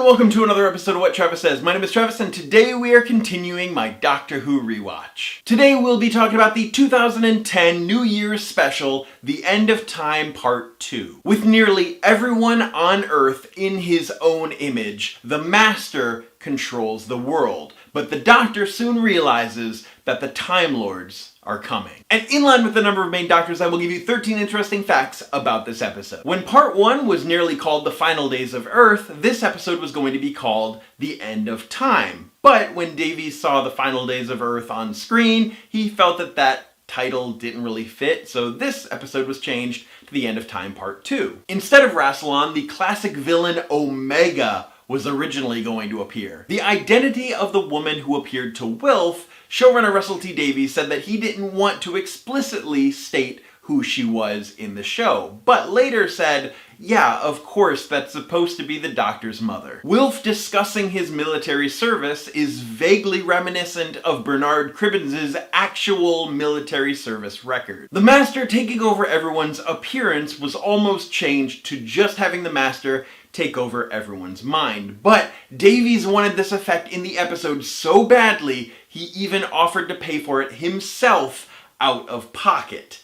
and welcome to another episode of What Travis Says. My name is Travis and today we are continuing my Doctor Who rewatch. Today we'll be talking about the 2010 New Year's special, The End of Time Part 2. With nearly everyone on Earth in his own image, the Master controls the world, but the Doctor soon realizes that the Time Lords are coming. And in line with the number of main Doctors, I will give you 13 interesting facts about this episode. When Part 1 was nearly called The Final Days of Earth, this episode was going to be called The End of Time. But when Davies saw The Final Days of Earth on screen, he felt that that title didn't really fit, so this episode was changed to The End of Time Part 2. Instead of Rassilon, the classic villain Omega was originally going to appear. The identity of the woman who appeared to Wilf, showrunner Russell T Davies said that he didn't want to explicitly state who she was in the show, but later said, yeah, of course, that's supposed to be the Doctor's mother. Wilf discussing his military service is vaguely reminiscent of Bernard Cribbins' actual military service record. The Master taking over everyone's appearance was almost changed to just having the Master take over everyone's mind. But Davies wanted this effect in the episode so badly, he even offered to pay for it himself out of pocket.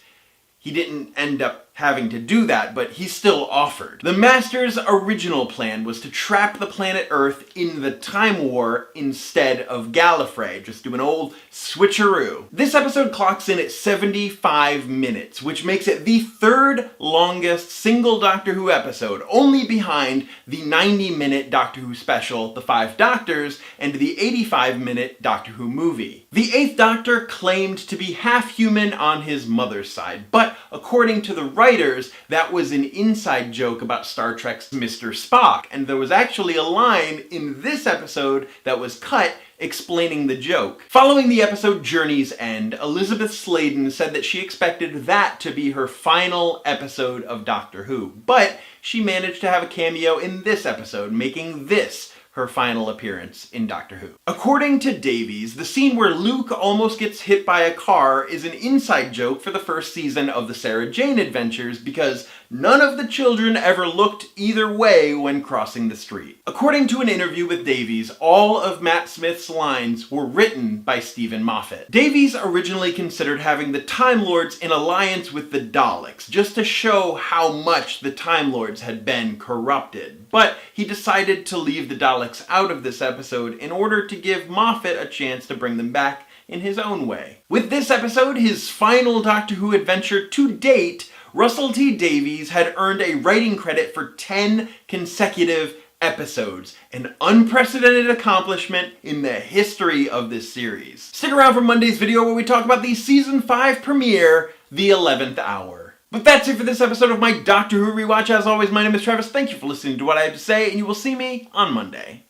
He didn't end up having to do that, but he still offered. The Master's original plan was to trap the planet Earth in the Time War instead of Gallifrey. Just do an old switcheroo. This episode clocks in at 75 minutes, which makes it the third longest single Doctor Who episode, only behind the 90-minute Doctor Who special, The Five Doctors, and the 85-minute Doctor Who movie. The Eighth Doctor claimed to be half human on his mother's side, but according to the writers, that was an inside joke about Star Trek's Mr. Spock, and there was actually a line in this episode that was cut explaining the joke. Following the episode Journey's End, Elizabeth Sladen said that she expected that to be her final episode of Doctor Who, but she managed to have a cameo in this episode, making this her final appearance in Doctor Who. According to Davies, the scene where Luke almost gets hit by a car is an inside joke for the first season of the Sarah Jane Adventures because none of the children ever looked either way when crossing the street. According to an interview with Davies, all of Matt Smith's lines were written by Stephen Moffat. Davies originally considered having the Time Lords in alliance with the Daleks, just to show how much the Time Lords had been corrupted. But he decided to leave the Daleks out of this episode in order to give Moffat a chance to bring them back in his own way. With this episode, his final Doctor Who adventure to date, Russell T Davies had earned a writing credit for 10 consecutive episodes, an unprecedented accomplishment in the history of this series. Stick around for Monday's video where we talk about the Season 5 premiere, The 11th Hour. But that's it for this episode of my Doctor Who rewatch. As always, my name is Travis. Thank you for listening to what I have to say, and you will see me on Monday.